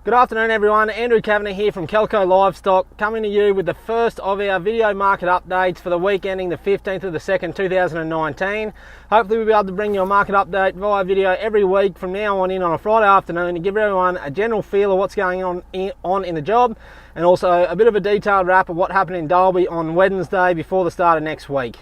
Good afternoon everyone, Andrew Kavanagh here from Kelco Livestock, coming to you with the first of our video market updates for the week ending the 15th of the 2nd, 2019. Hopefully we'll be able to bring you a market update via video every week from now on a Friday afternoon to give everyone a general feel of what's going on in the job, and also a bit of a detailed wrap of what happened in Dalby on Wednesday before the start of next week.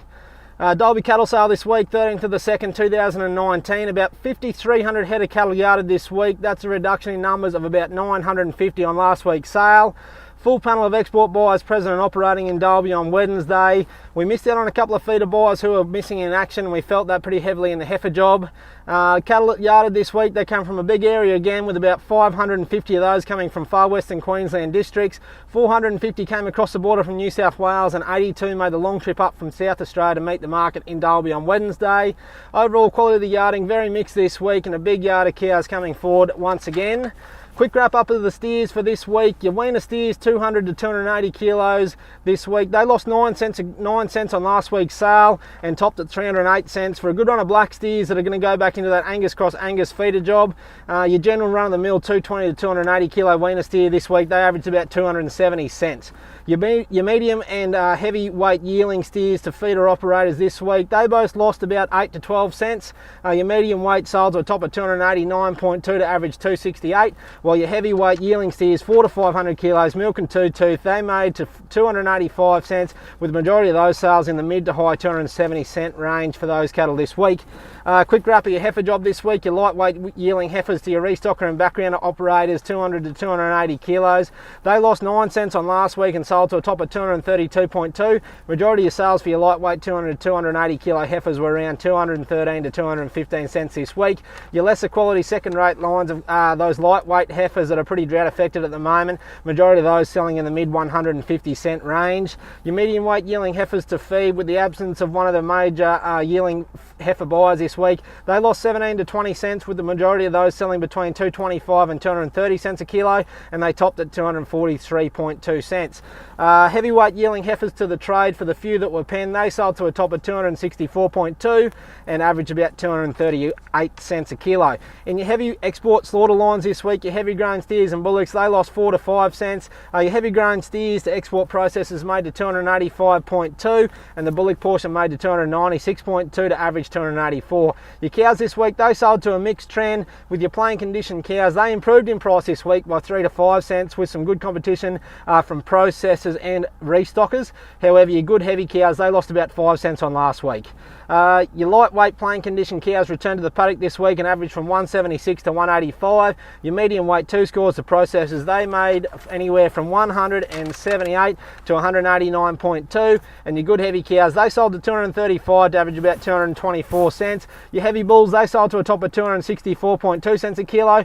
Dalby cattle sale this week, 13th of the 2nd, 2019. About 5,300 head of cattle yarded this week. That's a reduction in numbers of about 950 on last week's sale. Full panel of export buyers present and operating in Dalby on Wednesday. We missed out on a couple of feeder buyers who were missing in action. We felt that pretty heavily in the heifer job. Cattle yarded this week, they come from a big area again, with about 550 of those coming from far western Queensland districts. 450 came across the border from New South Wales, and 82 made the long trip up from South Australia to meet the market in Dalby on Wednesday. Overall quality of the yarding very mixed this week, and a big yard of cows coming forward once again. Quick wrap up of the steers for this week. Your weaner steers 200 to 280 kilos this week. They lost 9 cents on last week's sale and topped at 308 cents for a good run of black steers that are going to go back into that Angus Cross Angus feeder job. Your general run of the mill 220 to 280 kilo weaner steer this week, they averaged about 270 cents. Your medium and heavyweight yearling steers to feeder operators this week, they both lost about 8 to 12 cents. Your medium weight sold to a top of 289.2 to average 268, while your heavyweight yearling steers 4 to 500 kilos, milk and two tooth, they made to 285 cents, with the majority of those sales in the mid to high 270 cent range for those cattle this week. Quick wrap of your heifer job this week. Your lightweight yearling heifers to your restocker and backgrounder operators 200 to 280 kilos. They lost 9 cents on last week and sold to a top of 232.2. Majority of sales for your lightweight 200 to 280 kilo heifers were around 213 to 215 cents this week. Your lesser quality second rate lines of those lightweight heifers that are pretty drought affected at the moment, majority of those selling in the mid 150 cent range. Your medium weight yearling heifers to feed, with the absence of one of the major yearling heifer buyers this week, they lost 17 to 20 cents, with the majority of those selling between 225 and 230 cents a kilo, and they topped at 243.2 cents. Heavyweight yearling heifers to the trade, for the few that were penned, they sold to a top of 264.2 and averaged about 238 cents a kilo. In your heavy export slaughter lines this week, your heavy grown steers and bullocks, they lost 4 to 5 cents. Your heavy grown steers to export processors made to 285.2, and the bullock portion made to 296.2 to average 284. Your cows this week, they sold to a mixed trend, with your plain condition cows, they improved in price this week by 3 to 5 cents, with some good competition from processors and restockers. However, your good heavy cows, they lost about 5 cents on last week. Your lightweight plain condition cows returned to the paddock this week and averaged from 176 to 185. Your medium weight two scores to processors, they made anywhere from 178 to 189.2, and your good heavy cows, they sold to 235 to average about 224 cents. Your heavy bulls, they sold to a top of 264.2 cents a kilo,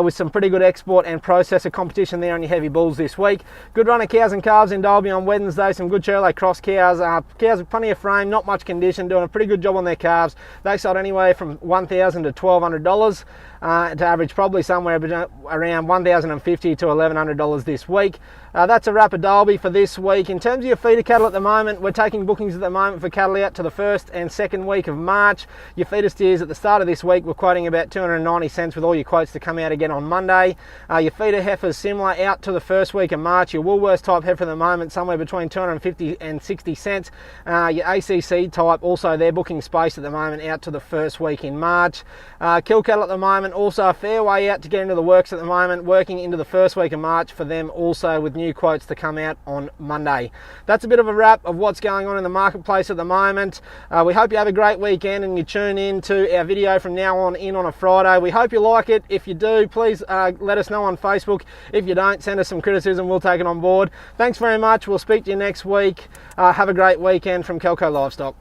with some pretty good export and processor competition there on your heavy bulls this week. Good run of cows and calves in Dalby on Wednesday, some good Chevrolet cross cows, cows with plenty of frame, not much condition, doing a pretty good job on their calves. They sold anywhere from $1,000 to $1,200 to average probably somewhere around $1,050 to $1,100 this week. That's a wrap of Dalby for this week. In terms of your feeder cattle at the moment, we're taking bookings at the moment for cattle out to the 1st and 2nd week of March. Your feeder steers at the start of this week were quoting about 290 cents, with all your quotes to come out again on Monday. Your feeder heifers similar out to the 1st week of March. Your Woolworths type heifer at the moment somewhere between 250 and 60 cents. Your ACC type also, they're booking space at the moment out to the 1st week in March. Kill cattle at the moment also a fair way out to get into the works at the moment, working into the 1st week of March for them also, with new quotes to come out on Monday. That's a bit of a wrap of what's going on in the marketplace at the moment. We hope you have a great weekend and you tune in to our video from now on a Friday. We hope you like it. If you do, please let us know on Facebook. If you don't, send us some criticism, we'll take it on board. Thanks very much. We'll speak to you next week. Have a great weekend from Kelco Livestock.